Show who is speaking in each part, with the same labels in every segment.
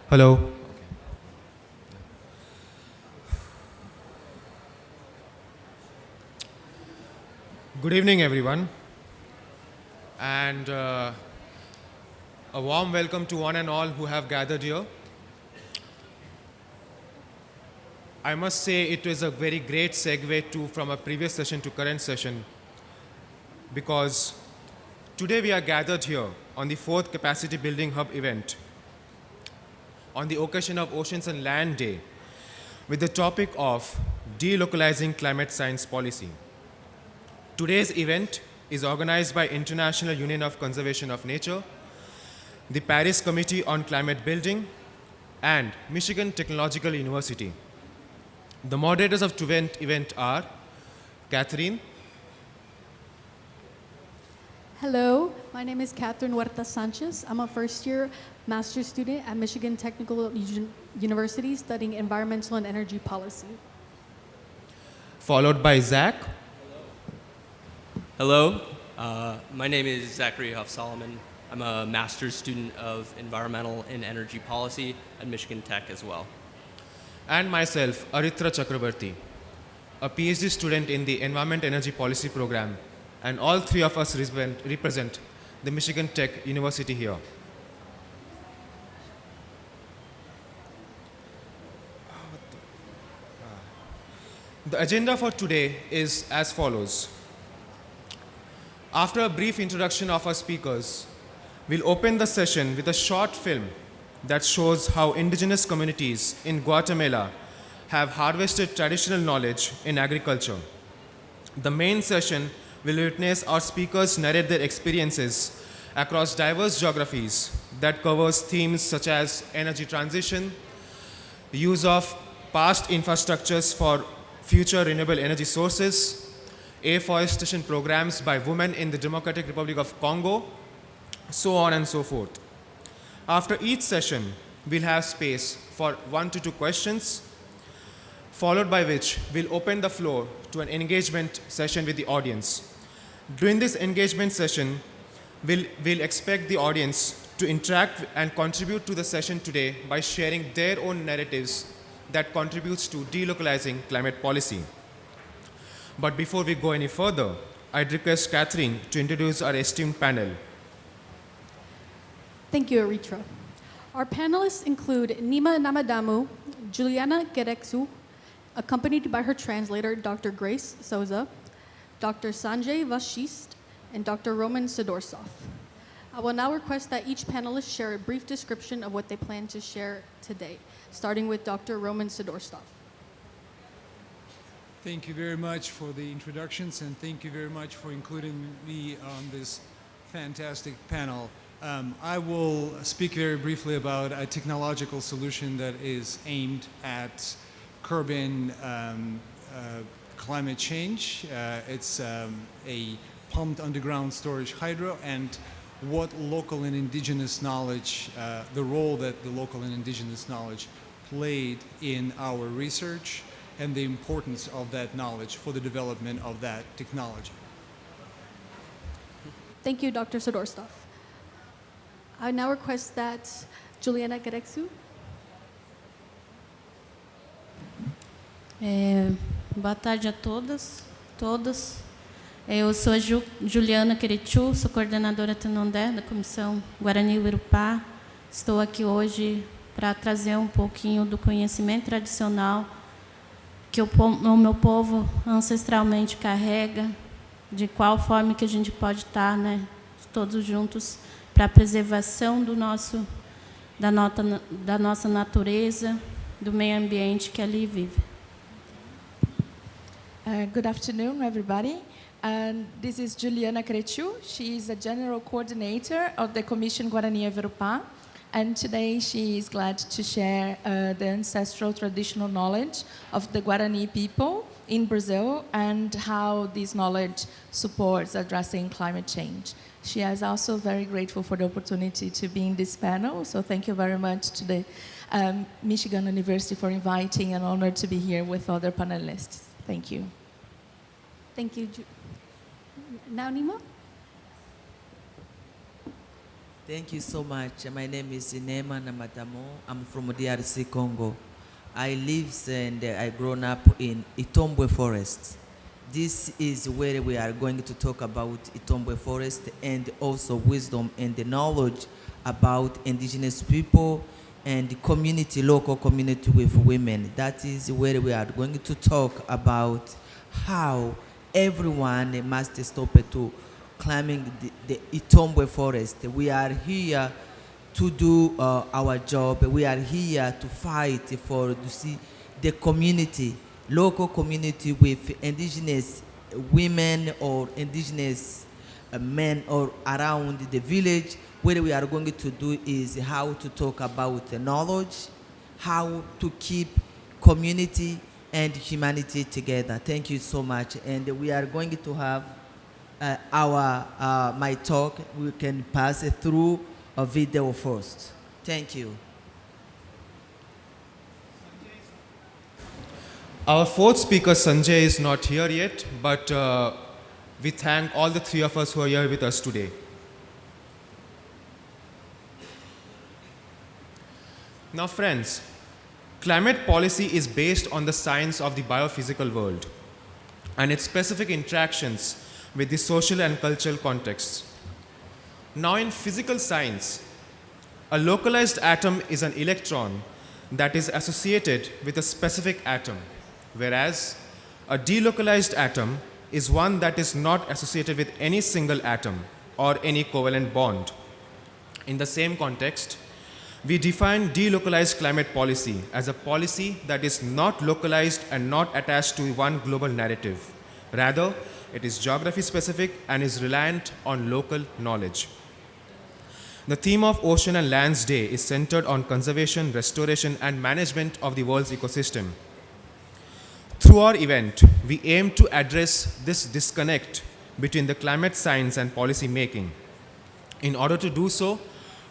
Speaker 1: Hello. Good evening, everyone, and a warm welcome to one and all who have gathered here. I must say it was a very great segue from a previous session to current session because today we are gathered here on the fourth Capacity Building Hub event on the occasion of Oceans and Land Day with the topic of Delocalizing Climate Science Policy. Today's event is organized by International Union of Conservation of Nature, the Paris Committee on Climate Building, and Michigan Technological University. The moderators of today's event are Catherine.
Speaker 2: Hello, my name is Catherine Huerta Sanchez. I'm a first-year master's student at Michigan Technical University studying environmental and energy policy.
Speaker 1: Followed by Zach.
Speaker 3: Hello, my name is Zachary Huff Solomon. I'm a master's student of environmental and energy policy at Michigan Tech as well.
Speaker 1: And myself, Aritra Chakrabarti, a PhD student in the Environment Energy Policy program, and all three of us represent the Michigan Tech University here. The agenda for today is as follows. After a brief introduction of our speakers, we'll open the session with a short film that shows how indigenous communities in Guatemala have harvested traditional knowledge in agriculture. The main session will witness our speakers narrate their experiences across diverse geographies that covers themes such as energy transition, use of past infrastructures for future renewable energy sources, afforestation programs by women in the Democratic Republic of Congo, so on and so forth. After each session, we'll have space for 1 to 2 questions, followed by which we'll open the floor to an engagement session with the audience. During this engagement session, we'll expect the audience to interact and contribute to the session today by sharing their own narratives that contributes to delocalizing climate policy. But before we go any further, I'd request Catherine to introduce our esteemed panel.
Speaker 2: Thank you, Aritra. Our panelists include Nima Namadamu, Juliana Gereksu, accompanied by her translator, Dr. Grace Souza, Dr. Sanjay Vashist, and Dr. Roman Sidorsov. I will now request that each panelist share a brief description of what they plan to share today, starting with Dr. Roman Sidorsov.
Speaker 4: Thank you very much for the introductions, and thank you very much for including me on this fantastic panel. I will speak very briefly about a technological solution that is aimed at curbing climate change. It's a pumped underground storage hydro, and what local and indigenous knowledge, the role that the local and indigenous knowledge played in our research, and the importance of that knowledge for the development of that technology.
Speaker 2: Thank you, Dr. Sidorsov. I now request that Juliana Gereksu.
Speaker 5: Boa tarde a todas, todos. Eu sou a Juliana Querechu, sou coordenadora Tenondé da Comissão Guarani e Urupá. Estou aqui hoje para trazer um pouquinho do conhecimento tradicional que o meu povo ancestralmente carrega, de qual forma que a gente pode estar, todos juntos para a preservação da nossa natureza, do meio ambiente que ali vive.
Speaker 6: Good afternoon, everybody. This is Juliana Crechu. She is a general coordinator of the Commission Guarani of Itombwe, and today she is glad to share the ancestral traditional knowledge of the Guarani people in Brazil and how this knowledge supports addressing climate change. She is also very grateful for the opportunity to be in this panel, so thank you very much to the Michigan University for inviting, and honored to be here with other panelists. Thank you.
Speaker 2: Thank you. Now, Nima?
Speaker 7: Thank you so much. My name is Inema Namatamo. I'm from DRC, Congo. I live and I grown up in Itombwe Forest. This is where we are going to talk about Itombwe Forest and also wisdom and the knowledge about indigenous people and the community, local community with women. That is where we are going to talk about how everyone must stop to climbing the Itombwe Forest. We are here to do our job. We are here to fight for to see the community, local community with indigenous women or indigenous men or around the village. What we are going to do is how to talk about the knowledge, how to keep community and humanity together. Thank you so much. And we are going to have my talk. We can pass it through a video first. Thank you.
Speaker 1: Our fourth speaker, Sanjay, is not here yet, but we thank all the three of us who are here with us today. Now, friends, climate policy is based on the science of the biophysical world and its specific interactions with the social and cultural contexts. Now, in physical science, a localized atom is an electron that is associated with a specific atom, whereas a delocalized atom is one that is not associated with any single atom or any covalent bond. In the same context, we define delocalized climate policy as a policy that is not localized and not attached to one global narrative. Rather, it is geography specific and is reliant on local knowledge. The theme of Ocean and Lands Day is centered on conservation, restoration, and management of the world's ecosystem. Through our event, we aim to address this disconnect between the climate science and policy making. In order to do so,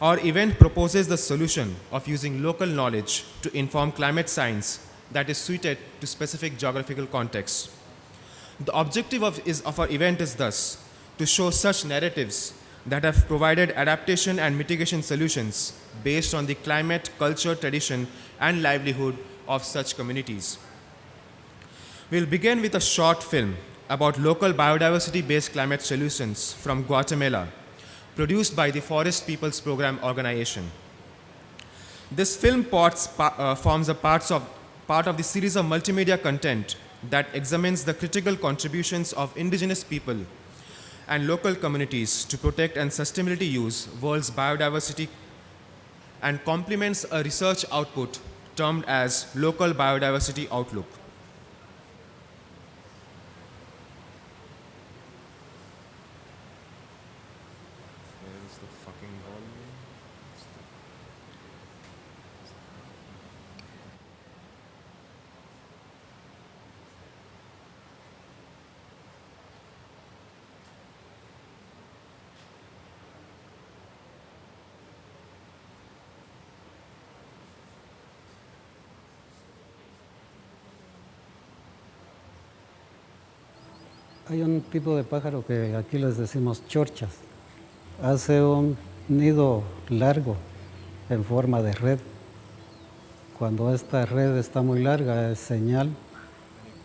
Speaker 1: our event proposes the solution of using local knowledge to inform climate science that is suited to specific geographical contexts. The objective of our event is thus to show such narratives that have provided adaptation and mitigation solutions based on the climate, culture, tradition, and livelihood of such communities. We'll begin with a short film about local biodiversity-based climate solutions from Guatemala, produced by the Forest Peoples Program Organization. This film forms a part of the series of multimedia content that examines the critical contributions of indigenous people and local communities to protect and sustainably use world's biodiversity and complements a research output termed as Local Biodiversity Outlook.
Speaker 8: Hay un tipo de pájaro que aquí les decimos chorchas. Hace un nido largo en forma de red. Cuando esta red está muy larga es señal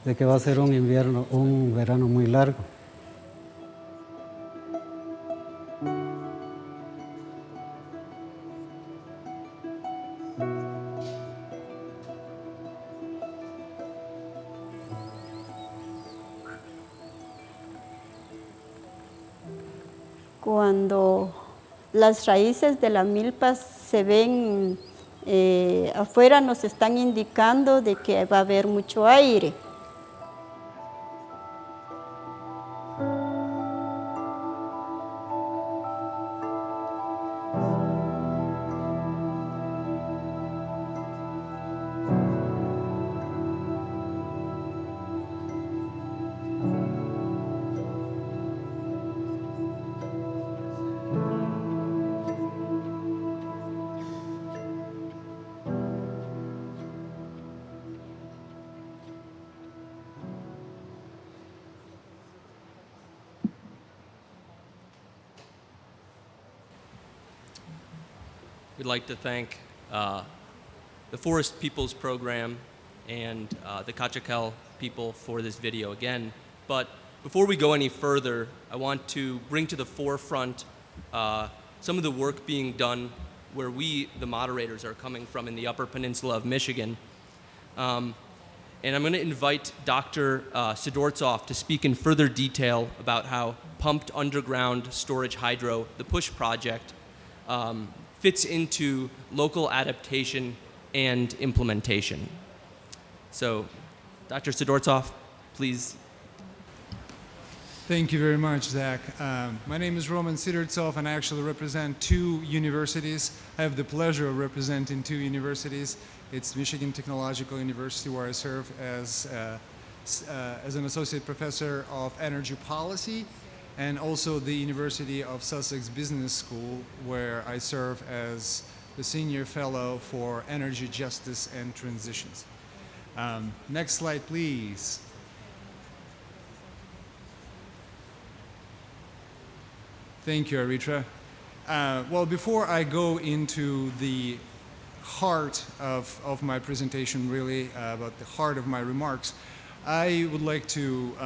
Speaker 8: de que va a ser un verano muy largo.
Speaker 9: Cuando las raíces de la milpa se ven afuera, nos están indicando de que va a haber mucho aire.
Speaker 3: we'd like to thank the Forest Peoples Program and the Kachakel people for this video again. But before we go any further, I want to bring to the forefront some of the work being done where we, the moderators, are coming from in the Upper Peninsula of Michigan. And I'm going to invite Dr. Sidortsov to speak in further detail about how pumped underground storage hydro, the PUSH project, fits into local adaptation and implementation. So, Dr. Sidortsov, please.
Speaker 4: Thank you very much, Zach. My name is Roman Sidortsov, and I actually represent 2 universities. I have the pleasure of representing 2 universities. It's Michigan Technological University, where I serve as an associate professor of energy policy, and also the University of Sussex Business School, where I serve as the senior fellow for energy justice and transitions. Next slide, please. Thank you, Aritra. Well, before I go into the heart of my presentation, really, about the heart of my remarks, I would like to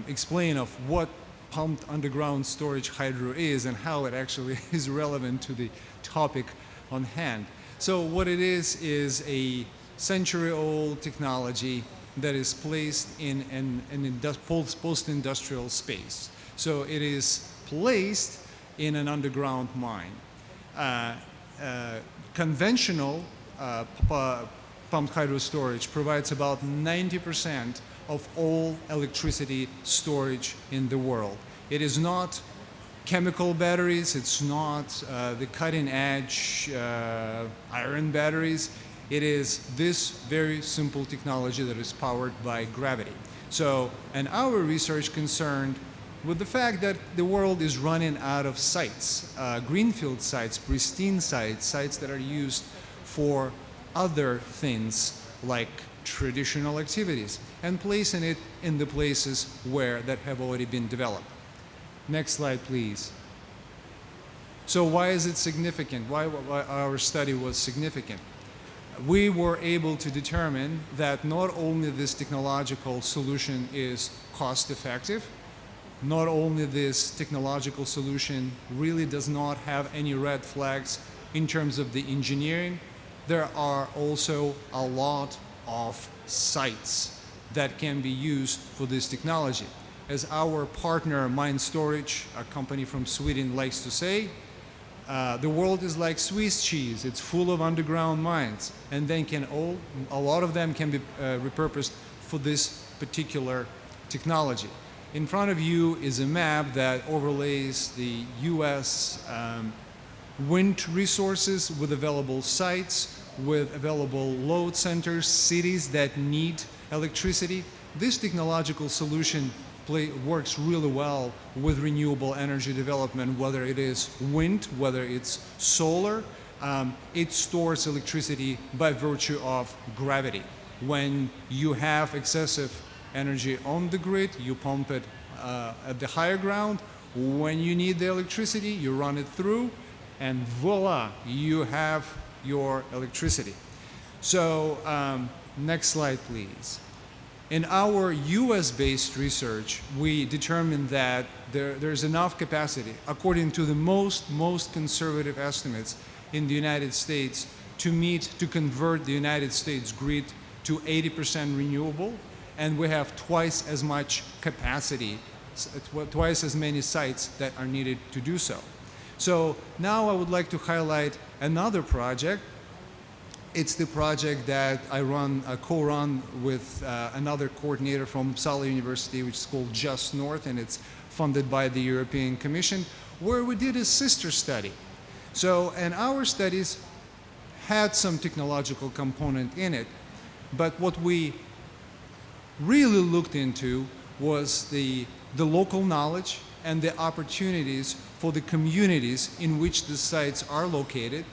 Speaker 4: explain of what pumped underground storage hydro is and how it actually is relevant to the topic on hand. So what it is a century-old technology that is placed in an post-industrial space. So it is placed in an underground mine. Conventional pumped hydro storage provides about 90% of all electricity storage in the world. It is not chemical batteries, it's not the cutting edge iron batteries. It is this very simple technology that is powered by gravity. So, and our research concerned with the fact that the world is running out of sites, greenfield sites, pristine sites, sites that are used for other things like traditional activities, and placing it in the places where that have already been developed. Next slide, please. So why is it significant? Why our study was significant? We were able to determine that not only this technological solution is cost effective, not only this technological solution really does not have any red flags in terms of the engineering, there are also a lot of sites that can be used for this technology. As our partner Mine Storage, a company from Sweden, likes to say, the world is like Swiss cheese. It's full of underground mines, and then a lot of them can be repurposed for this particular technology. In front of you is a map that overlays the US wind resources with available sites, with available load centers, cities that need electricity. This technological solution works really well with renewable energy development, whether it is wind, whether it's solar. It stores electricity by virtue of gravity. When you have excessive energy on the grid, you pump it at the higher ground. When you need the electricity, you run it through, and voila, you have your electricity. So next slide, please. In our US-based research, we determined that there's enough capacity, according to the most conservative estimates in the United States, to convert the United States grid to 80% renewable, and we have twice as much capacity, twice as many sites that are needed to do so. So now I would like to highlight another project. It's the project that I co-run with another coordinator from Uppsala University, which is called Just North, and it's funded by the European Commission, where we did a sister study. So, and our studies had some technological component in it, but what we really looked into was the local knowledge and the opportunities for the communities in which the sites are located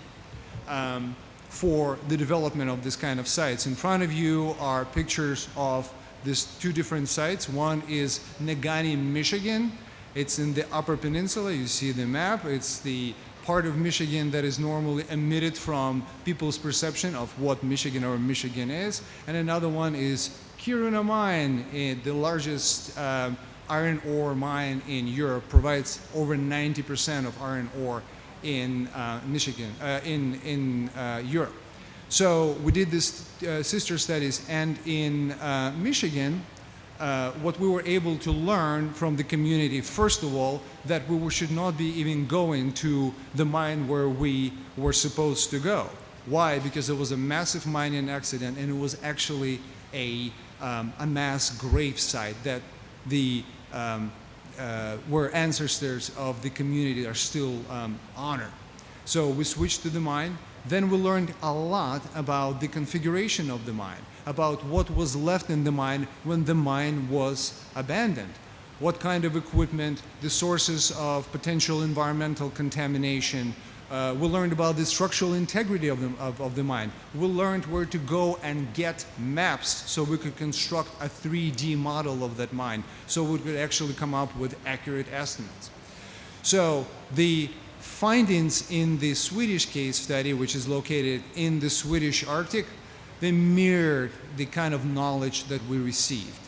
Speaker 4: for the development of this kind of sites. In front of you are pictures of these 2 different sites. One is Negaunee, Michigan. It's in the Upper Peninsula. You see the map. It's the part of Michigan that is normally omitted from people's perception of what Michigan or Michigan is. And another one is Kiruna Mine, the largest iron ore mine in Europe, provides over 90% of iron ore in Michigan, in Europe. So we did this sister studies, and in Michigan, what we were able to learn from the community, first of all, that we should not be even going to the mine where we were supposed to go. Why? Because it was a massive mining accident, and it was actually a mass grave site that the where ancestors of the community are still honored. So we switched to the mine. Then we learned a lot about the configuration of the mine, about what was left in the mine when the mine was abandoned, what kind of equipment, the sources of potential environmental contamination. We learned about the structural integrity of the mine. We learned where to go and get maps so we could construct a 3D model of that mine, so we could actually come up with accurate estimates. So the findings in the Swedish case study, which is located in the Swedish Arctic, they mirrored the kind of knowledge that we received.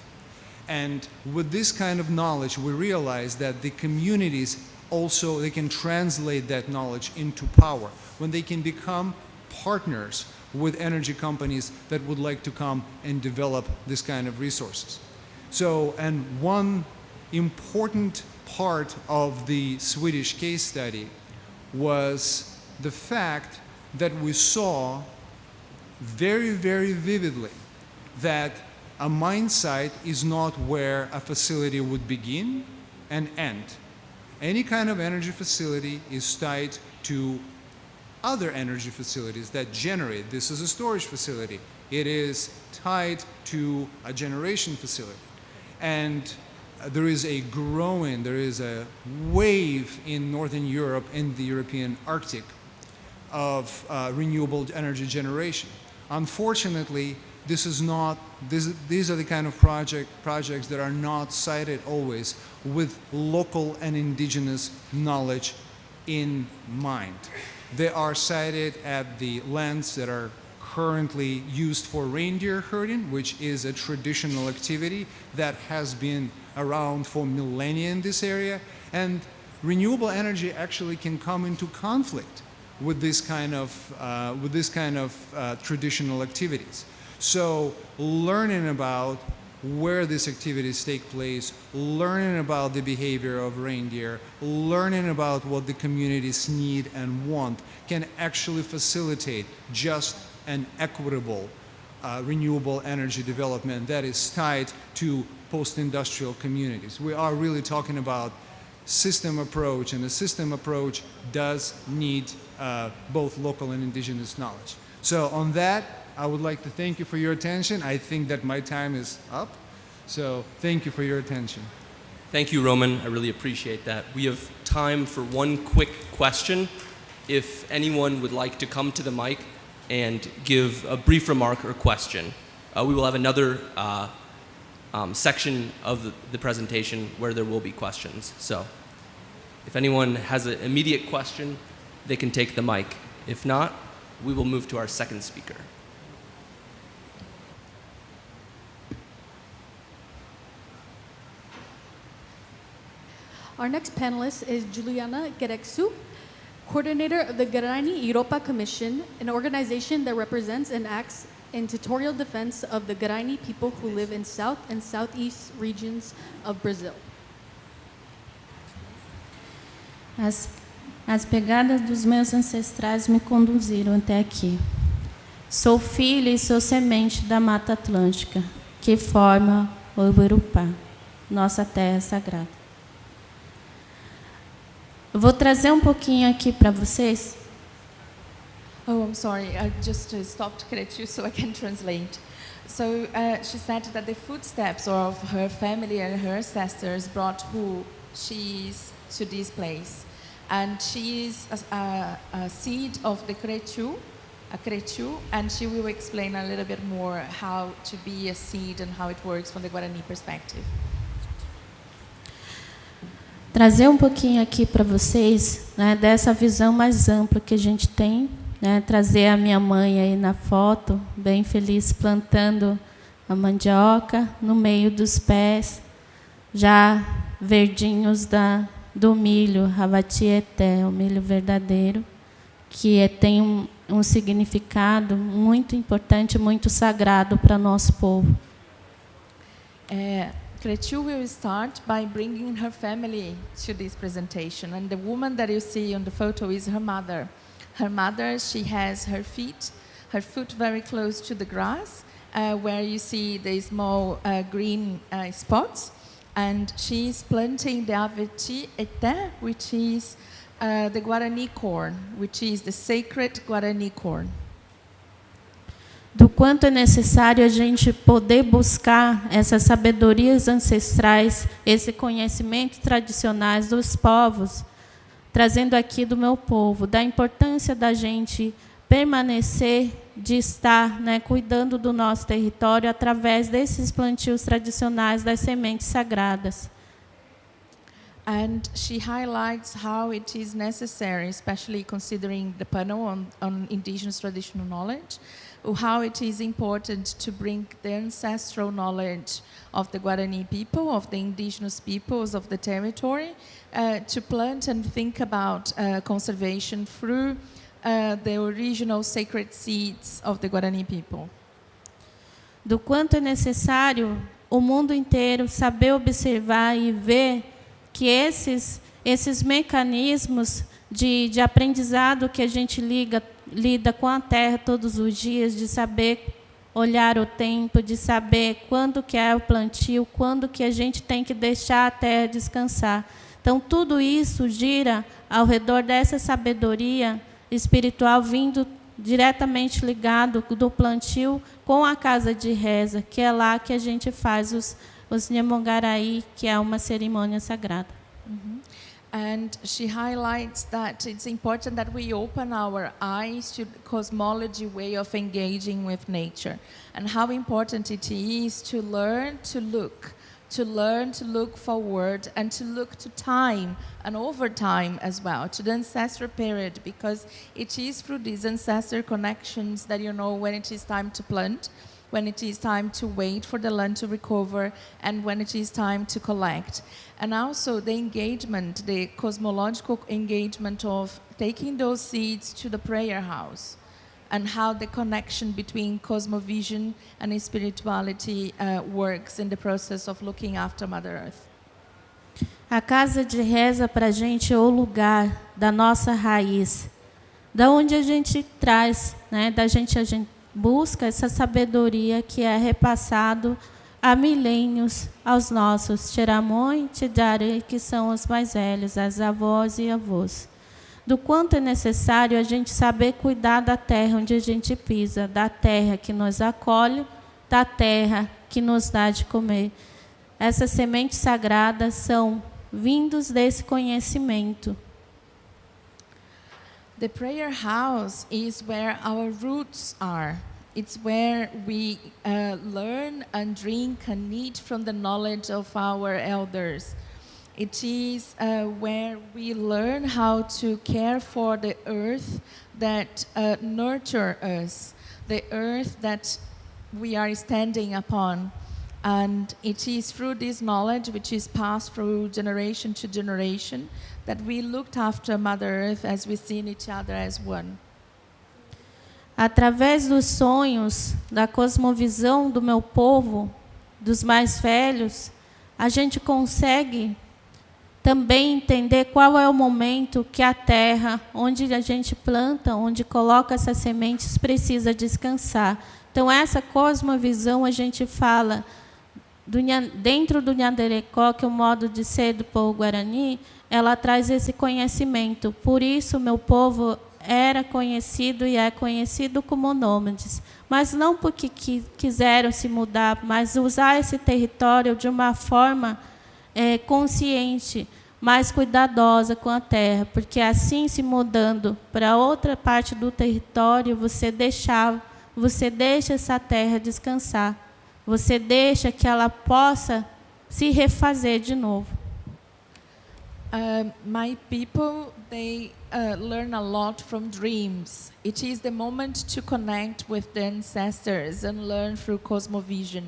Speaker 4: And with this kind of knowledge, we realized that the communities also, they can translate that knowledge into power when they can become partners with energy companies that would like to come and develop this kind of resources. So, and one important part of the Swedish case study was the fact that we saw very, very vividly that a mine site is not where a facility would begin and end. Any kind of energy facility is tied to other energy facilities that generate. This is a storage facility. It is tied to a generation facility. And there is a wave in Northern Europe and the European Arctic of renewable energy generation. Unfortunately, these are the kind of projects that are not cited always with local and indigenous knowledge in mind. They are cited at the lands that are currently used for reindeer herding, which is a traditional activity that has been around for millennia in this area. And renewable energy actually can come into conflict with this kind of traditional activities. So learning about where these activities take place, learning about the behavior of reindeer, learning about what the communities need and want can actually facilitate just an equitable renewable energy development that is tied to post-industrial communities. We are really talking about system approach, and the system approach does need both local and indigenous knowledge. So on that, I would like to thank you for your attention. I think that my time is up, so thank you for your attention.
Speaker 3: Thank you, Roman. I really appreciate that. We have time for one quick question. If anyone would like to come to the mic and give a brief remark or question, we will have another section of the presentation where there will be questions. So if anyone has an immediate question, they can take the mic. If not, we will move to our second speaker.
Speaker 2: Our next panelist is Juliana Gereksu, coordinator of the Guarani Europa Commission, an organization that represents and acts in territorial defense of the Guarani people who live in south and southeast regions of Brazil.
Speaker 5: As pegadas dos meus ancestrais me conduziram até aqui. Sou filha e sou semente da Mata Atlântica, que forma o Urupá, nossa terra sagrada. Eu vou trazer pouquinho aqui para vocês.
Speaker 6: Oh, I'm sorry. I just stopped Kerechu so I can translate. So she said that the footsteps of her family and her ancestors brought who she is to this place. And she is a seed of the Kerechu, and she will explain a little bit more how to be a seed and how it works from the Guarani perspective.
Speaker 5: trazer um pouquinho aqui para vocês, né, dessa visão mais ampla que a gente tem, né, trazer a minha mãe aí na foto, bem feliz, plantando a mandioca no meio dos pés, já verdinhos do milho, Ravati-eté, o milho verdadeiro, que tem um significado muito importante, muito sagrado para nosso povo.
Speaker 6: Cretu will start by bringing her family to this presentation, and the woman that you see on the photo is her mother. Her mother, she has her foot very close to the grass, where you see the small green spots, and she's planting the Ravati-eté, which is the Guarani corn, which is the sacred Guarani corn.
Speaker 5: Do quanto é necessário a gente poder buscar essas sabedorias ancestrais, esse conhecimento tradicionais dos povos, trazendo aqui do meu povo, da importância da gente permanecer, de estar, né, cuidando do nosso território através desses plantios tradicionais das sementes sagradas.
Speaker 6: And she highlights how it is necessary, especially considering the panel on Indigenous traditional knowledge, how it is important to bring the ancestral knowledge of the Guarani people, of the indigenous peoples of the territory, to plant and think about conservation through the original sacred seeds of the Guarani people.
Speaker 5: Do quanto é necessário o mundo inteiro saber observar e ver que esses mecanismos de aprendizado que a gente lida com a terra todos os dias, de saber olhar o tempo, de saber quando que é o plantio, quando que a gente tem que deixar a terra descansar. Então, tudo isso gira ao redor dessa sabedoria espiritual vindo diretamente ligado do plantio com a casa de reza, que é lá que a gente faz os Nhamongaraí, que é uma cerimônia sagrada.
Speaker 6: And she highlights that it's important that we open our eyes to the cosmology way of engaging with nature, and how important it is to learn to look forward, and to look to time and over time as well, to the ancestral period, because it is through these ancestral connections that you know when it is time to plant, when it is time to wait for the land to recover, and when it is time to collect. And also the engagement, the cosmological engagement of taking those seeds to the prayer house, and how the connection between cosmovision and spirituality works in the process of looking after Mother Earth.
Speaker 5: A casa de reza para a gente é o lugar da nossa raiz, da onde a gente traz, né, a gente busca essa sabedoria que é repassado há milênios aos nossos Tiramõe e Tidare, que são os mais velhos, as avós e avós. Do quanto é necessário a gente saber cuidar da terra onde a gente pisa, da terra que nos acolhe, da terra que nos dá de comer. Essas sementes sagradas são vindos desse conhecimento.
Speaker 6: The prayer house is where our roots are. It's where we learn and drink and eat from the knowledge of our elders. It is where we learn how to care for the earth that nurture us, the earth that we are standing upon. And it is through this knowledge, which is passed through generation to generation, that we looked after Mother Earth as we see each other as one.
Speaker 5: Através dos sonhos, da cosmovisão do meu povo, dos mais velhos, a gente consegue também entender qual é o momento que a terra, onde a gente planta, onde coloca essas sementes, precisa descansar. Então, essa cosmovisão a gente fala dentro do Nhanderecó, que é o modo de ser do povo Guarani, ela traz esse conhecimento. Por isso, meu povo era conhecido e é conhecido como nômades. Mas não porque quiseram se mudar, mas usar esse território de uma forma consciente, mais cuidadosa com a terra. Porque assim, se mudando para outra parte do território, você deixa essa terra descansar. Você deixa que ela possa se refazer de novo.
Speaker 6: My people, they learn a lot from dreams. It is the moment to connect with the ancestors and learn through cosmovision.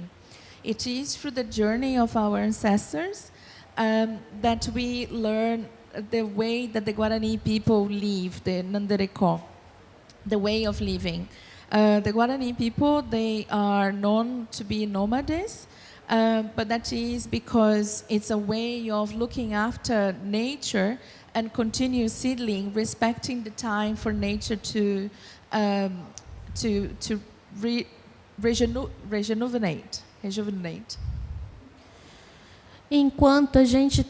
Speaker 6: It is through the journey of our ancestors that we learn the way that the Guarani people live, the Nandereco, the way of living. The Guarani people, they are known to be nomades, but that is because it's a way of looking after nature and continue seedling, respecting the time for nature to rejuvenate.
Speaker 5: Enquanto a gente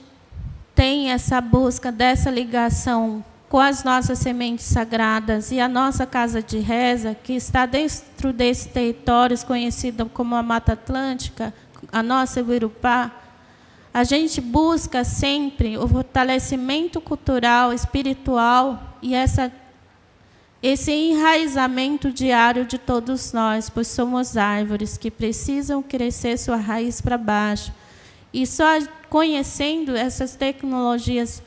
Speaker 5: tem essa busca dessa ligação com as nossas sementes sagradas e a nossa casa de reza, que está dentro desses territórios conhecidos como a Mata Atlântica, a nossa Uirupá, a gente busca sempre o fortalecimento cultural, espiritual e esse enraizamento diário de todos nós, pois somos árvores que precisam crescer sua raiz para baixo. E só conhecendo essas tecnologias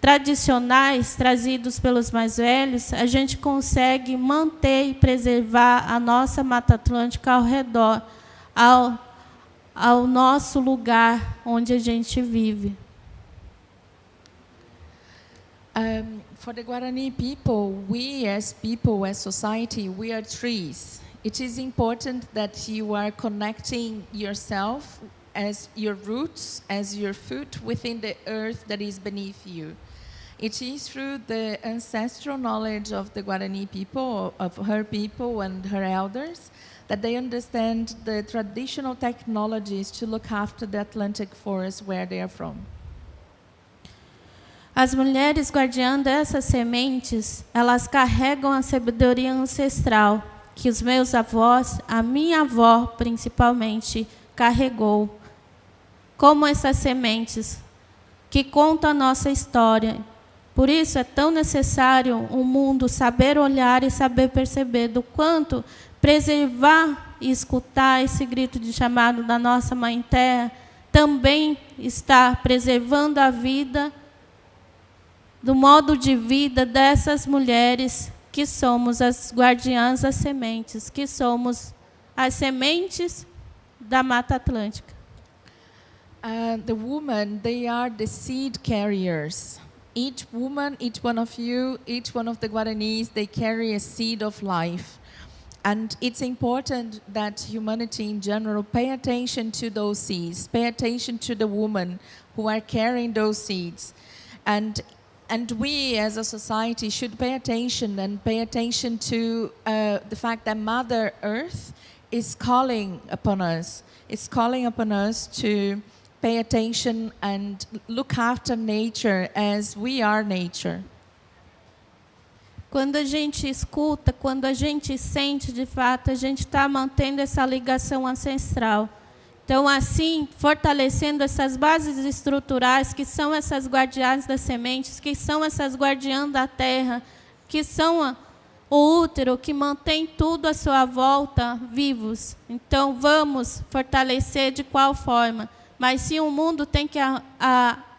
Speaker 5: tradicionais trazidos pelos mais velhos, a gente consegue manter e preservar a nossa Mata Atlântica ao redor, ao nosso lugar onde a gente vive.
Speaker 6: For the Guarani people, as society, we are trees. It is important that you are connecting yourself as your roots, as your foot within the earth that is beneath you. It is through the ancestral knowledge of the Guarani people, of her people and her elders, that they understand the traditional technologies to look after the Atlantic forest where they are from.
Speaker 5: As mulheres guardiãs dessas sementes, elas carregam a sabedoria ancestral que os meus avós, a minha avó principalmente, carregou. Como essas sementes que contam a nossa história. Por isso é tão necessário o mundo saber olhar e saber perceber do quanto preservar e escutar esse grito de chamado da nossa Mãe Terra também está preservando a vida, do modo de vida dessas mulheres que somos as guardiãs das sementes, que somos as sementes da Mata Atlântica.
Speaker 6: The women, they are the seed carriers. Each woman, each one of you, each one of the Guaranis, they carry a seed of life. And it's important that humanity in general pay attention to those seeds, pay attention to the women who are carrying those seeds. And we as a society should pay attention to the fact that Mother Earth is calling upon us. It's calling upon us to pay attention and look after nature as we are nature.
Speaker 5: Quando a gente escuta, quando a gente sente, de fato, a gente está mantendo essa ligação ancestral. Então, assim, fortalecendo essas bases estruturais, que são essas guardiãs das sementes, que são essas guardiãs da terra, que são o útero, que mantém tudo à sua volta vivos. Então, vamos fortalecer de qual forma? Mas sim, o mundo tem que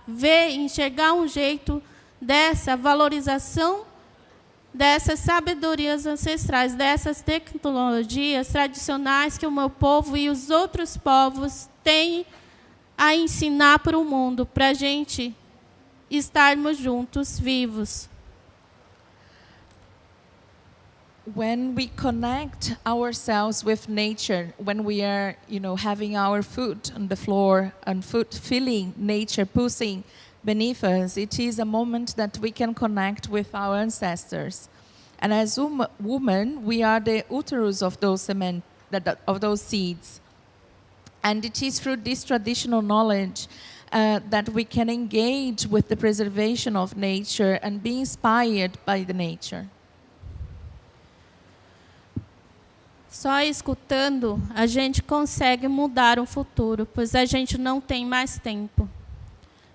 Speaker 5: ver, enxergar um jeito dessa valorização dessas sabedorias ancestrais, dessas tecnologias tradicionais que o meu povo e os outros povos têm a ensinar para o mundo, para a gente estarmos juntos, vivos.
Speaker 6: When we connect ourselves with nature, when we are, having our foot on the floor and foot feeling nature pulsing beneath us, it is a moment that we can connect with our ancestors. And as women, we are the uterus of those seeds. And it is through this traditional knowledge that we can engage with the preservation of nature and be inspired by the nature.
Speaker 5: Só escutando, a gente consegue mudar o futuro, pois a gente não tem mais tempo.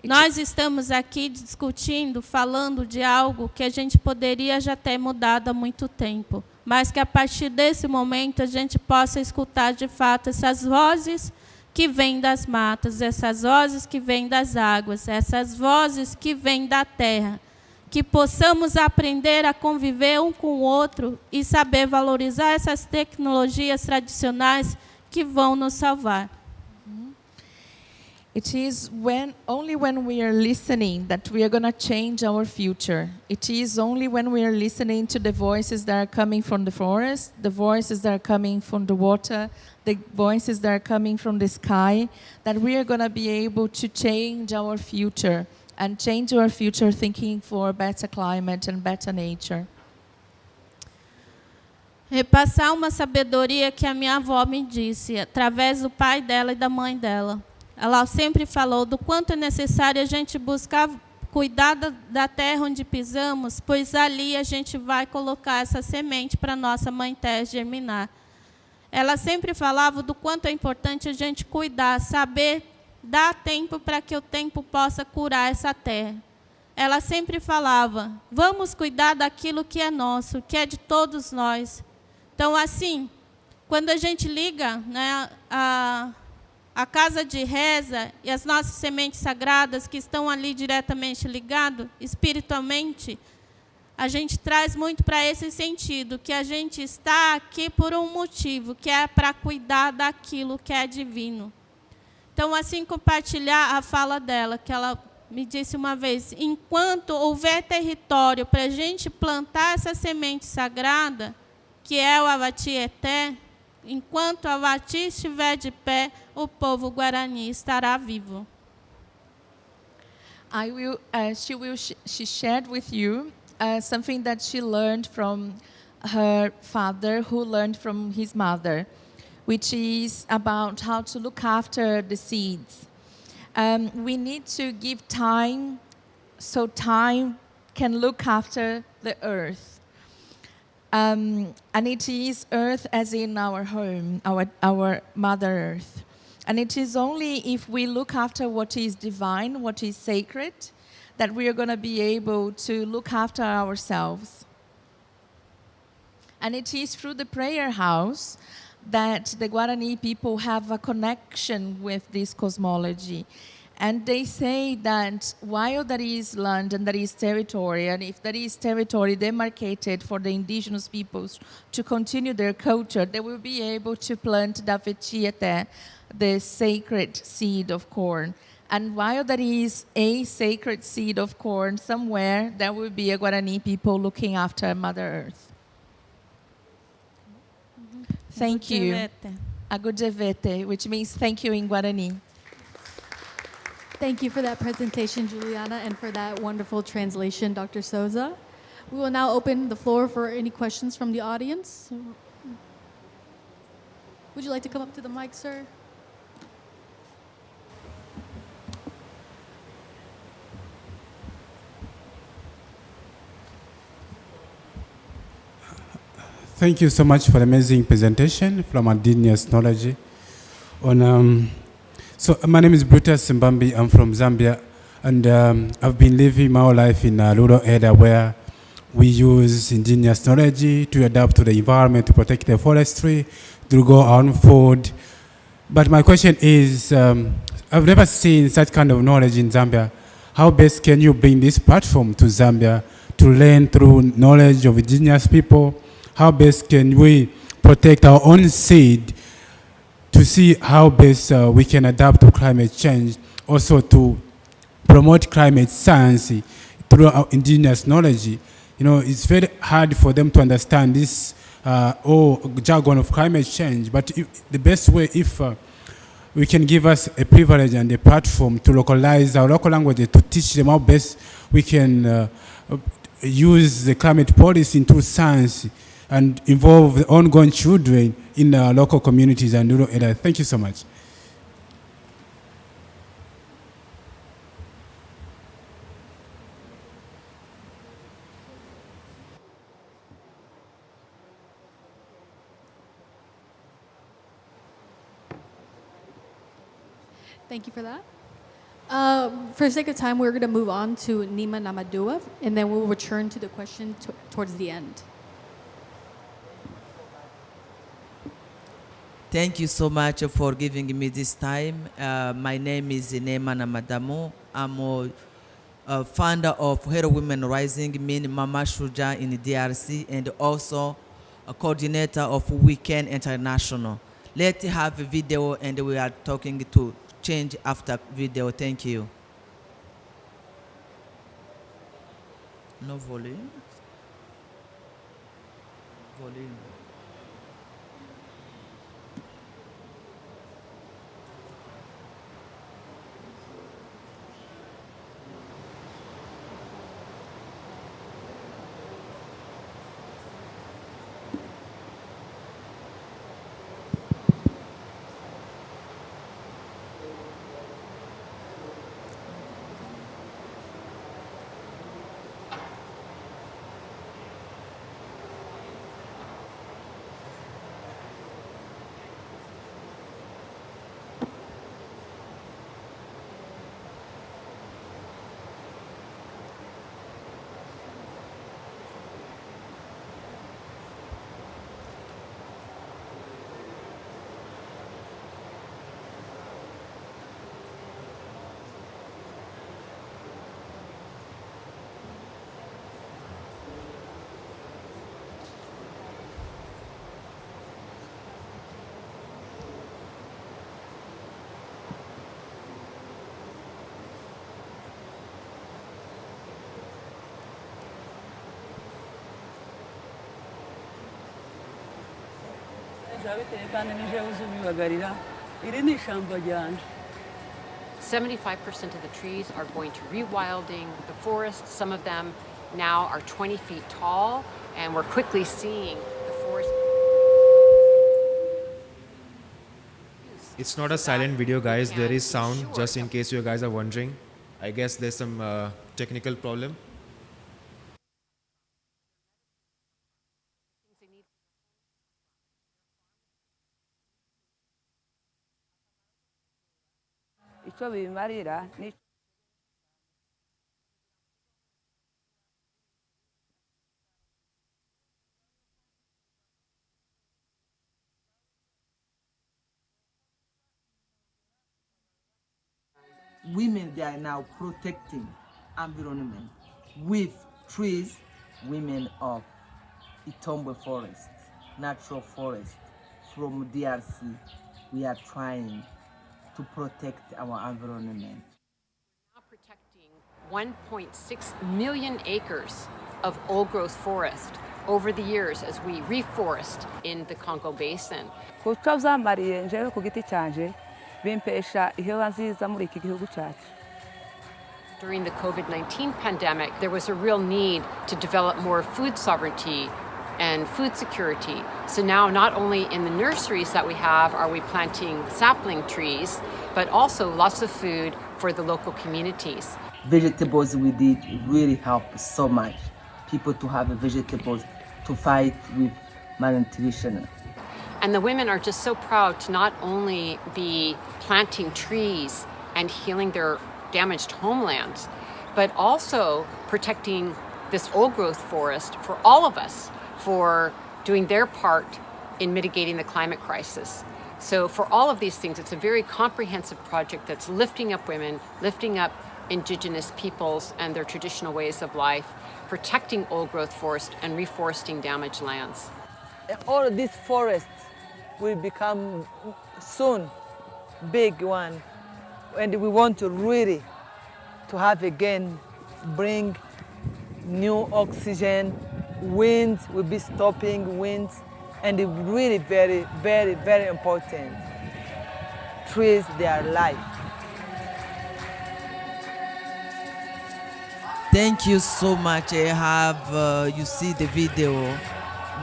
Speaker 5: Nós estamos aqui discutindo, falando de algo que a gente poderia já ter mudado há muito tempo, mas que a partir desse momento a gente possa escutar de fato essas vozes que vêm das matas, essas vozes que vêm das águas, essas vozes que vêm da terra, que possamos aprender a conviver um com o outro e saber valorizar essas tecnologias tradicionais que vão nos salvar.
Speaker 6: It is only when we are listening that we are going to change our future. It is only when we are listening to the voices that are coming from the forest, the voices that are coming from the water, the voices that are coming from the sky, that we are going to be able to change our future and change our future thinking for better climate and better nature.
Speaker 5: Repassar uma sabedoria que a minha avó me disse, através do pai dela e da mãe dela. Ela sempre falou do quanto é necessário a gente buscar cuidar da terra onde pisamos, pois ali a gente vai colocar essa semente para a nossa mãe terra germinar. Ela sempre falava do quanto é importante a gente cuidar, saber dar tempo para que o tempo possa curar essa terra. Ela sempre falava, vamos cuidar daquilo que é nosso, que é de todos nós. Então, assim, quando a gente liga, né, a casa de reza e as nossas sementes sagradas que estão ali diretamente ligadas, espiritualmente, a gente traz muito para esse sentido, que a gente está aqui por um motivo, que é para cuidar daquilo que é divino. Então, assim, compartilhar a fala dela, que ela me disse uma vez, enquanto houver território para a gente plantar essa semente sagrada, que é o Avatieté, enquanto a Avati estiver de pé, o povo Guarani estará vivo.
Speaker 6: She shared with you something that she learned from her father, who learned from his mother, which is about how to look after the seeds. We need to give time, so time can look after the earth. And it is earth as in our home, our Mother Earth. And it is only if we look after what is divine, what is sacred, that we are going to be able to look after ourselves. And it is through the prayer house that the Guarani people have a connection with this cosmology. And they say that while there is land and there is territory, and if there is territory demarcated for the indigenous peoples to continue their culture, they will be able to plant the Vetiete, the sacred seed of corn. And while there is a sacred seed of corn somewhere, there will be a Guarani people looking after Mother Earth. Thank you. Agudevete, which means thank you in Guarani.
Speaker 2: Thank you for that presentation, Juliana, and for that wonderful translation, Dr. Souza. We will now open the floor for any questions from the audience. Would you like to come up to the mic, sir?
Speaker 10: Thank you so much for the amazing presentation from Indigenous Knowledge. So my name is Brutus Mbambi. I'm from Zambia, and I've been living my whole life in a rural area where we use indigenous knowledge to adapt to the environment, to protect the forestry, to grow our own food. But my question is, I've never seen such kind of knowledge in Zambia. How best can you bring this platform to Zambia to learn through knowledge of indigenous people? How best can we protect our own seed to see how best we can adapt to climate change, also to promote climate science through our indigenous knowledge? You know, it's very hard for them to understand this jargon of climate change, but the best way, if we can give us a privilege and a platform to localize our local language, to teach them how best we can use the climate policy into science and involve the ongoing children in local communities and rural areas. Thank you so much.
Speaker 2: Thank you for that. For the sake of time, we're going to move on to Nima Namadua, and then we'll return to the question towards the end.
Speaker 7: Thank you so much for giving me this time. My name is Nema Namadamu. I'm a founder of Hero Women Rising, mean Mama Shuja in the DRC, and also a coordinator of Weekend International. Let's have a video, and we are talking to change after video. Thank you. No volume. Volume.
Speaker 11: kandi nije uzubibagarira iri ni ishyamba ryanje
Speaker 12: 75% of the trees are going to rewilding the forest. Some of them now are 20 feet tall, and we're quickly seeing the forest.
Speaker 1: It's not a silent video, guys. There is sound, just in case you guys are wondering. I guess there's some technical problem.
Speaker 11: icyo bimarira ni
Speaker 7: Women, they are now protecting environment with trees. Women of Itombwe forest, natural forest from DRC, we are trying to protect our environment.
Speaker 12: Now protecting 1.6 million acres of old-growth forest over the years as we reforest in the Congo Basin.
Speaker 11: ku cyo byamariye njyewe ku giti cyanje bimpesha iheba nziza muri iki gihugu cyacu.
Speaker 12: During the COVID-19 pandemic, there was a real need to develop more food sovereignty and food security. So now not only in the nurseries that we have are we planting sapling trees, but also lots of food for the local communities.
Speaker 7: Vegetables we did really help so much. People to have vegetables to fight with malnutrition.
Speaker 12: And the women are just so proud to not only be planting trees and healing their damaged homelands, but also protecting this old growth forest for all of us, for doing their part in mitigating the climate crisis. So for all of these things, it's a very comprehensive project that's lifting up women, lifting up Indigenous peoples and their traditional ways of life, protecting old growth forest and reforesting damaged lands.
Speaker 11: All of these forests will become soon big one, and we want to really to have again bring new oxygen. Winds will be stopping winds, and it's really very, very, very important. Trees, they are life.
Speaker 7: Thank you so much. I have you see the video.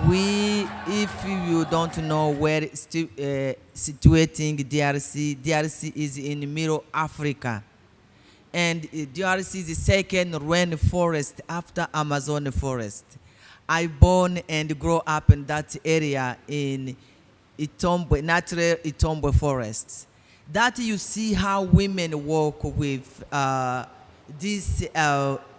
Speaker 7: If you don't know where it's situating DRC is in Middle Africa, and DRC is the second rainforest after Amazon forest. I born and grow up in that area in Itombwe, natural Itombwe forests. That you see how women work with this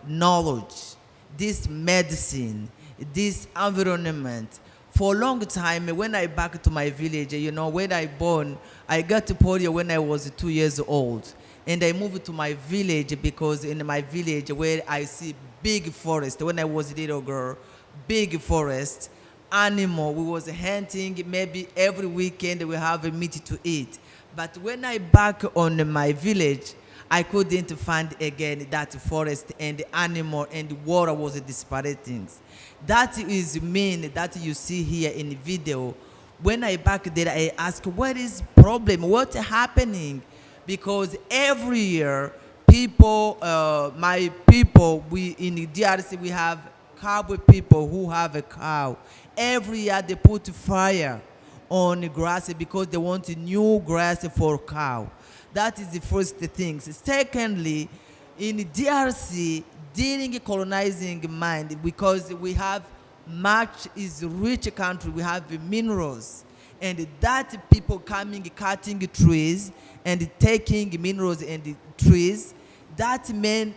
Speaker 7: knowledge, this medicine, this environment for a long time, when I back to my village, you know, when I born, I got polio when I was 2 years old. And I moved to my village because in my village where I see big forest, when I was a little girl, big forest, animal, we was hunting, maybe every weekend we have a meat to eat. But when I back on my village, I couldn't find again that forest and the animal and the water was disparate things. That is mean that you see here in the video. When I back there, I ask, what is problem? What's happening? Because every year, people, my people, we in the DRC, we have cowboy people who have a cow. Every year they put fire on the grass because they want a new grass for cow. That is the first thing. Secondly, in the DRC, dealing colonizing mind, because we have much is rich country, we have minerals. And that people coming, cutting trees and taking minerals and the trees, that meant,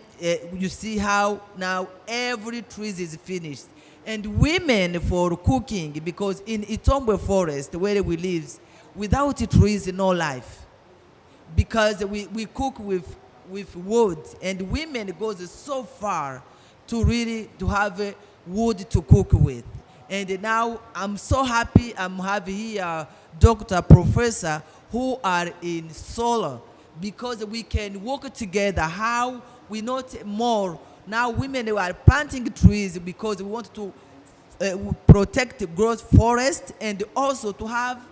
Speaker 7: you see how now every tree is finished. And women for cooking, because in Itombwe forest, where we live, without trees, no life. Because we cook with wood, and women goes so far to really to have wood to cook with. And now I'm so happy I'm having here doctor, professor who are in solar, because we can work together how we not more. Now women are planting trees because we want to protect the growth forest, and also to have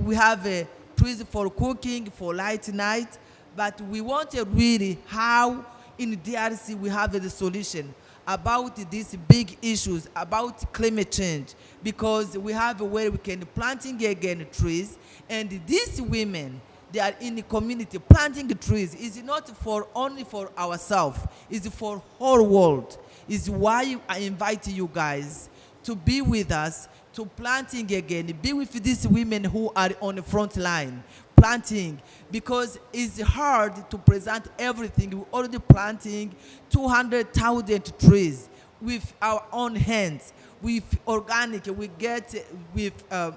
Speaker 7: we have trees for cooking, for light night, but we want to really how in DRC we have the solution about these big issues about climate change, because we have a way we can planting again trees, and these women, they are in the community planting trees. Is not for only for ourselves, it's for whole world. Is why I invite you guys to be with us, to planting again, be with these women who are on the front line planting, because it's hard to present everything. We're already planting 200,000 trees with our own hands. With organic, we get with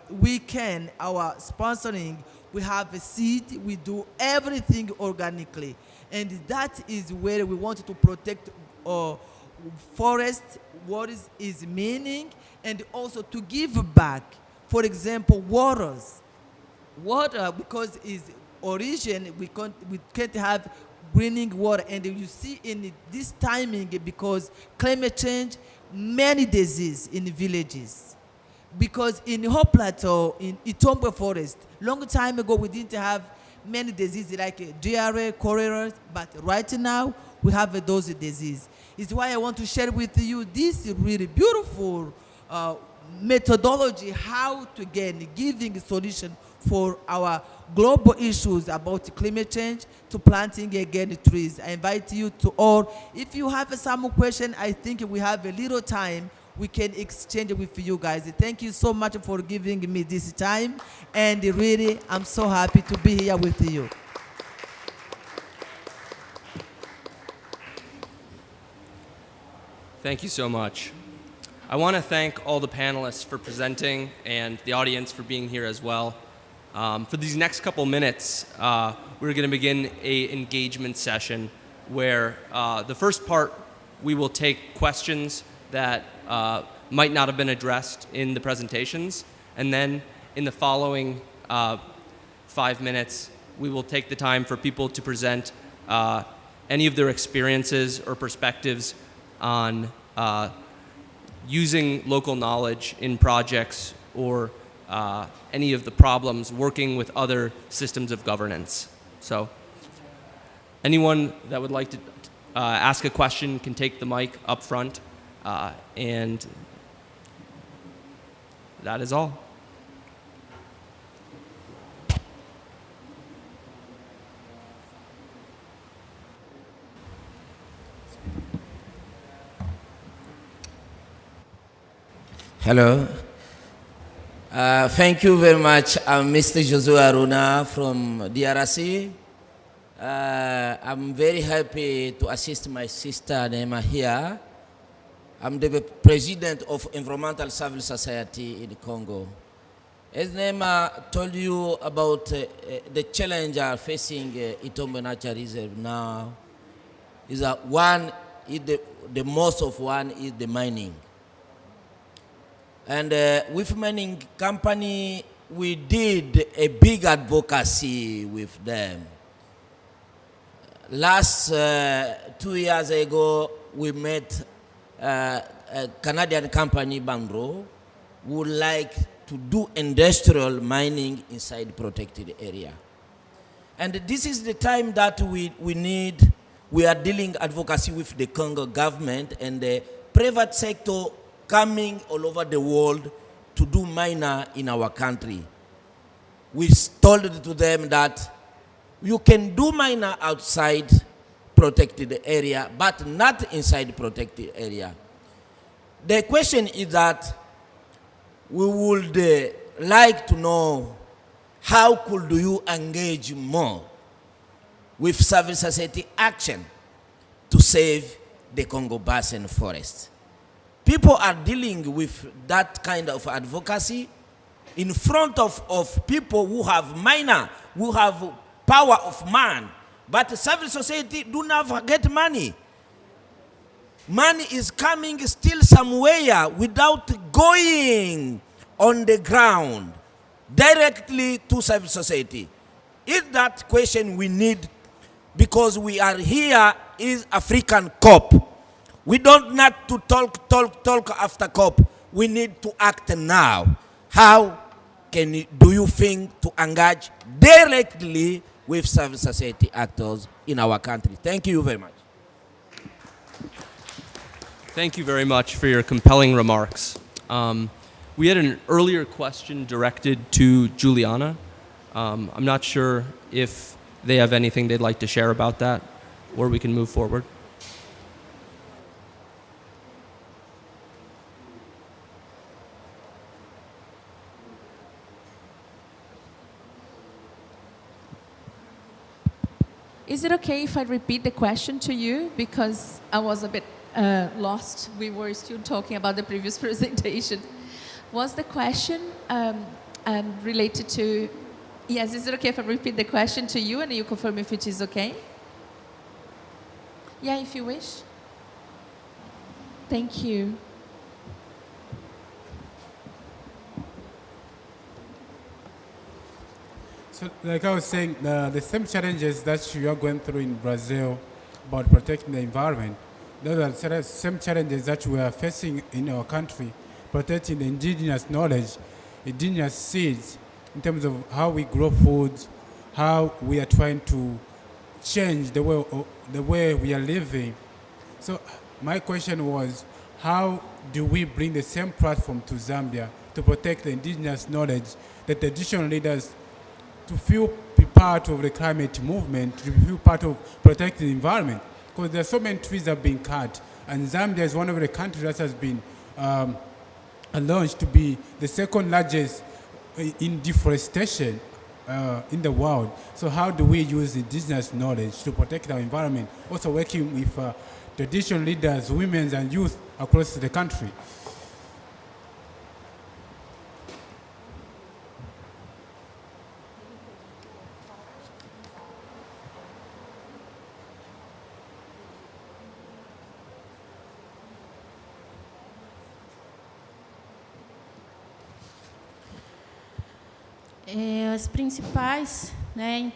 Speaker 7: Weekend, our sponsoring, we have a seed, we do everything organically. And that is where we want to protect forest, what is meaning, and also to give back. For example, water, because its origin, we can't have greening water. And you see in this timing, because climate change, many diseases in the villages. Because in the whole plateau, in Itombwe forest, long time ago we didn't have many diseases like diarrhea, cholera, but right now we have those diseases. It's why I want to share with you this really beautiful methodology how to again giving a solution for our global issues about climate change, to planting again trees. I invite you to all, if you have some question, I think we have a little time, we can exchange with you guys. Thank you so much for giving me this time, and really I'm so happy to be here with you.
Speaker 3: Thank you so much. I want to thank all the panelists for presenting and the audience for being here as well. For these next couple minutes, we're going to begin an engagement session where the first part, we will take questions that might not have been addressed in the presentations. And then in the following 5 minutes, we will take the time for people to present any of their experiences or perspectives on using local knowledge in projects or any of the problems working with other systems of governance. So anyone that would like to ask a question can take the mic up front, and that is all.
Speaker 13: Hello. Thank you very much. I'm Mr. Josué Aruna from DRC. I'm very happy to assist my sister Nema here. I'm the president of Environmental Civil Society in Congo. As Nema told you about the challenge facing Itombwe Nature Reserve now, is that one is the most of one is the mining. And with mining company, we did a big advocacy with them. Last 2 years ago, we met a Canadian company, Bandro, who would like to do industrial mining inside protected area. And this is the time that we are dealing advocacy with the Congo government and the private sector coming all over the world to do miner in our country. We told to them that you can do miner outside protected area, but not inside protected area. The question is that we would like to know how could you engage more with civil society action to save the Congo Basin forest. People are dealing with that kind of advocacy in front of people who have miner, who have power of man, but civil society do not get money. Money is coming still somewhere without going on the ground directly to civil society. Is that question we need, because we are here is African COP. We don't need to talk after COP. We need to act now. How do you think to engage directly with civil society actors in our country? Thank you very much.
Speaker 3: Thank you very much for your compelling remarks. We had an earlier question directed to Juliana. I'm not sure if they have anything they'd like to share about that, or we can move forward.
Speaker 6: Is it okay if I repeat the question to you? Because I was a bit lost. We were still talking about the previous presentation. Was the question related to... Yes, is it okay if I repeat the question to you and you confirm if it is okay? Yeah, if you wish. Thank you.
Speaker 10: So, like I was saying, the same challenges that you are going through in Brazil about protecting the environment, those are the same challenges that we are facing in our country, protecting the indigenous knowledge, indigenous seeds, in terms of how we grow food, how we are trying to change the way we are living. So my question was, how do we bring the same platform to Zambia to protect the indigenous knowledge, the traditional leaders, to feel part of the climate movement, to feel part of protecting the environment? Because there are so many trees that have been cut, and Zambia is one of the countries that has been launched to be the second largest in deforestation in the world. So how do we use indigenous knowledge to protect our environment? Also working with traditional leaders, women and youth across the country.
Speaker 5: As principais, né,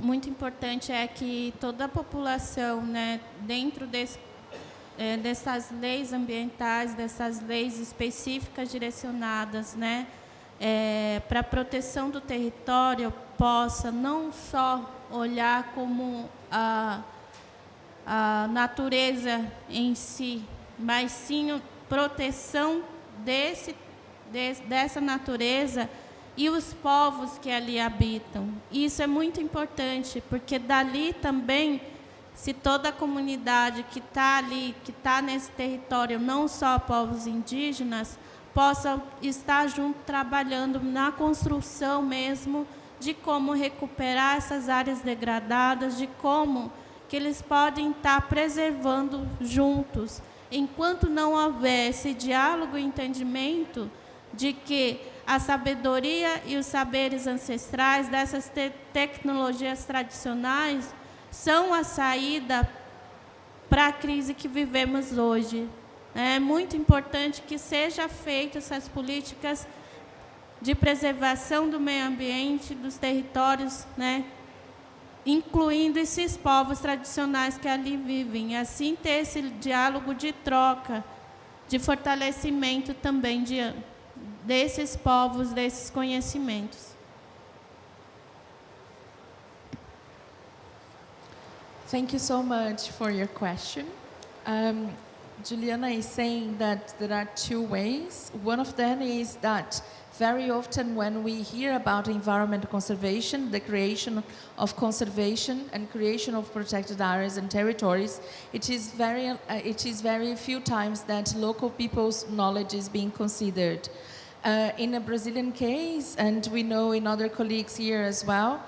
Speaker 5: muito importante é que toda a população, né, dentro dessas leis ambientais, dessas leis específicas direcionadas, né, para a proteção do território, possa não só olhar como a natureza em si, mas sim proteção dessa natureza e os povos que ali habitam. Isso é muito importante, porque dali também, se toda a comunidade que está ali, que está nesse território, não só povos indígenas, possa estar junto, trabalhando na construção mesmo de como recuperar essas áreas degradadas, de como que eles podem estar preservando juntos enquanto não houver esse diálogo e entendimento de que a sabedoria e os saberes ancestrais dessas tecnologias tradicionais são a saída para a crise que vivemos hoje. É muito importante que sejam feitas essas políticas de preservação do meio ambiente, dos territórios, né, incluindo esses povos tradicionais que ali vivem, e assim ter esse diálogo de troca, de fortalecimento também desses povos, desses conhecimentos.
Speaker 6: Thank you so much for your question. Juliana is saying that there are two ways. One of them is that very often when we hear about environmental conservation, the creation of conservation and creation of protected areas and territories, it is very few times that local people's knowledge is being considered. In a Brazilian case, and we know in other colleagues here as well,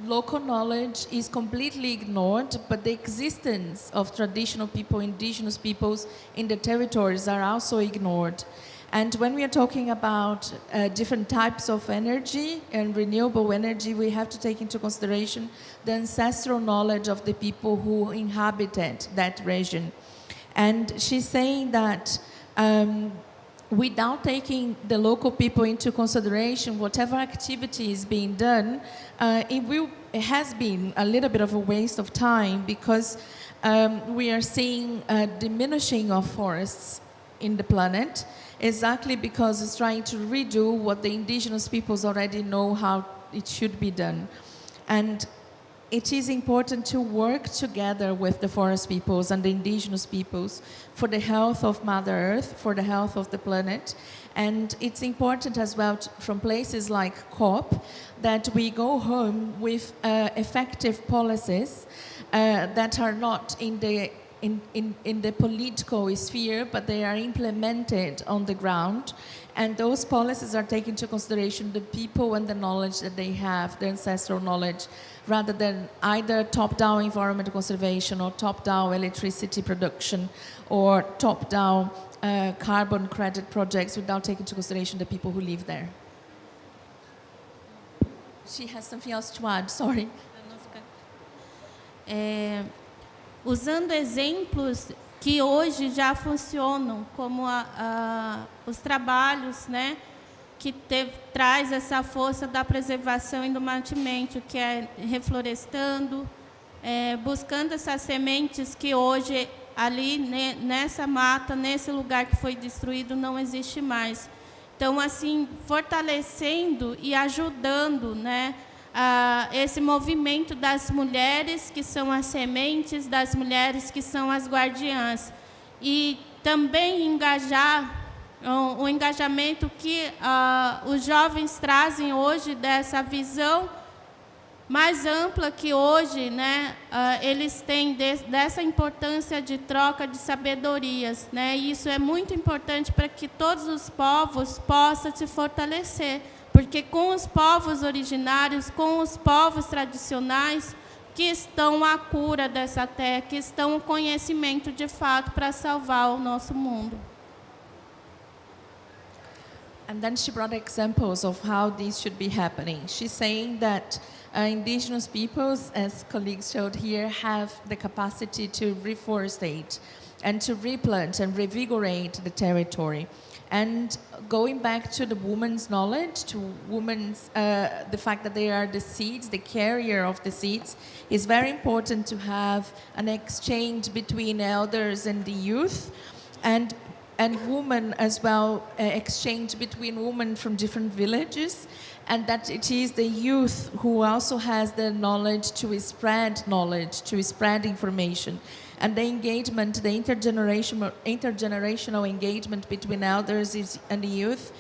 Speaker 6: local knowledge is completely ignored, but the existence of traditional people, indigenous peoples in the territories are also ignored. And when we are talking about different types of energy and renewable energy, we have to take into consideration the ancestral knowledge of the people who inhabited that region. And she's saying that without taking the local people into consideration, whatever activity is being done, it has been a little bit of a waste of time, because we are seeing a diminishing of forests in the planet, exactly because it's trying to redo what the indigenous peoples already know how it should be done. And it is important to work together with the forest peoples and the indigenous peoples for the health of Mother Earth, for the health of the planet. And it's important as well from places like COP that we go home with effective policies that are not in the political sphere, but they are implemented on the ground. And those policies are taking into consideration the people and the knowledge that they have, the ancestral knowledge, rather than either top-down environmental conservation or top-down electricity production or top-down carbon credit projects without taking into consideration the people who live there. She has something else to add, sorry.
Speaker 5: Usando exemplos que hoje já funcionam, como os trabalhos, né, que traz essa força da preservação e do mantimento, que é reflorestando, buscando essas sementes que hoje ali nessa mata, nesse lugar que foi destruído, não existe mais. Então, assim, fortalecendo e ajudando, né, esse movimento das mulheres que são as sementes, das mulheres que são as guardiãs. E também engajar o engajamento que os jovens trazem hoje dessa visão mais ampla que hoje, né, eles têm dessa importância de troca de sabedorias, né? E isso é muito importante para que todos os povos possam se fortalecer, porque com os povos originários, com os povos tradicionais, que estão a cura dessa terra, que estão o conhecimento de fato para salvar o nosso mundo.
Speaker 6: And then she brought examples of how this should be happening. She's saying that indigenous peoples, as colleagues showed here, have the capacity to reforestate and to replant and revigorate the territory. And going back to the woman's knowledge, to women's, the fact that they are the seeds, the carrier of the seeds, is very important to have an exchange between elders and the youth, and women as well, exchange between women from different villages, and that it is the youth who also has the knowledge, to spread information. And the engagement, the intergenerational engagement between elders and the youth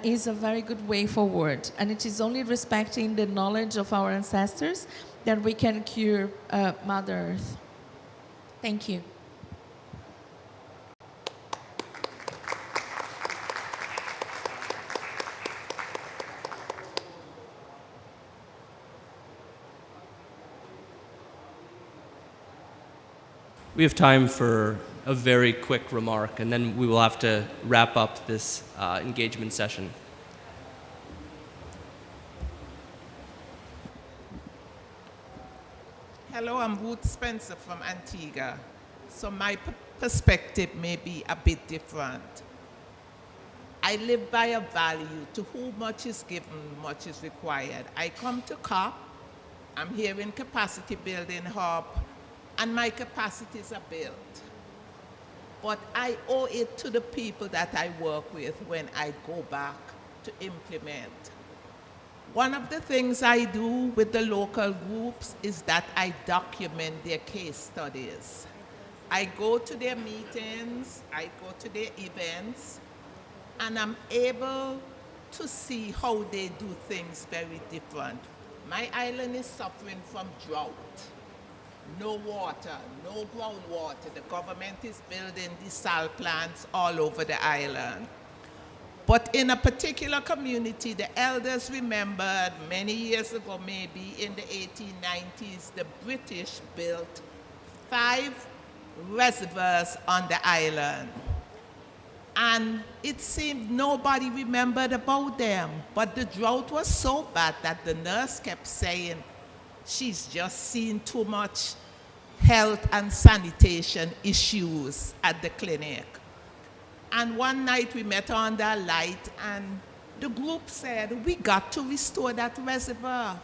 Speaker 6: is a very good way forward. And it is only respecting the knowledge of our ancestors that we can cure Mother Earth. Thank you.
Speaker 3: We have time for a very quick remark, and then we will have to wrap up this engagement session.
Speaker 14: Hello, I'm Ruth Spencer from Antigua. So my perspective may be a bit different. I live by a value: to whom much is given, much is required. I come to COP, I'm here in capacity building hub, and my capacities are built. But I owe it to the people that I work with when I go back to implement. One of the things I do with the local groups is that I document their case studies. I go to their meetings, I go to their events, and I'm able to see how they do things very different. My island is suffering from drought. No water, no groundwater. The government is building desal plants all over the island. But in a particular community, the elders remembered many years ago, maybe in the 1890s, the British built 5 reservoirs on the island. And it seemed nobody remembered about them. But the drought was so bad that the nurse kept saying, she's just seen too much health and sanitation issues at the clinic. And one night we met under light, and the group said, we got to restore that reservoir.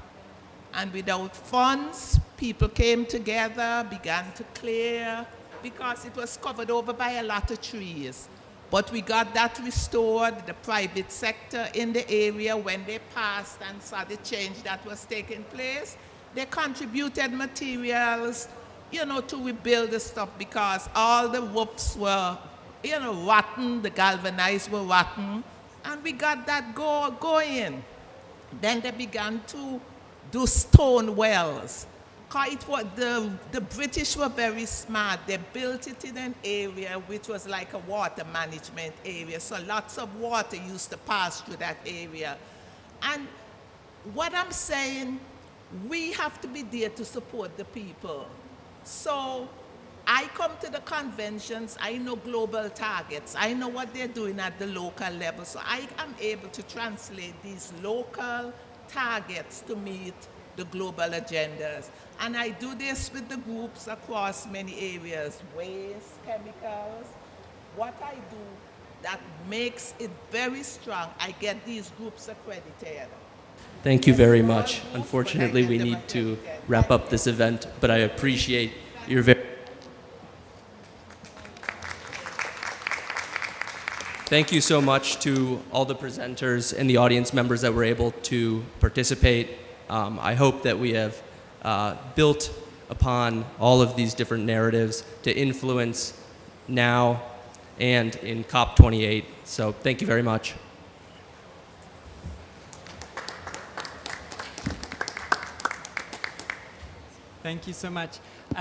Speaker 14: And without funds, people came together, began to clear, because it was covered over by a lot of trees. But we got that restored. The private sector in the area, when they passed and saw the change that was taking place, they contributed materials, to rebuild the stuff, because all the roofs were, rotten, the galvanized were rotten, and we got that going. Then they began to do stone wells. The British were very smart. They built it in an area which was like a water management area, so lots of water used to pass through that area. And what I'm saying, we have to be there to support the people. So I come to the conventions, I know global targets, I know what they're doing at the local level, so I am able to translate these local targets to meet the global agendas. And I do this with the groups across many areas: waste, chemicals. What I do that makes it very strong, I get these groups accredited.
Speaker 3: Thank you very much. Unfortunately, we need to wrap up this event, but I appreciate your very... Thank you so much to all the presenters and the audience members that were able to participate. I hope that we have built upon all of these different narratives to influence now and in COP28. So thank you very much.
Speaker 15: Thank you so much.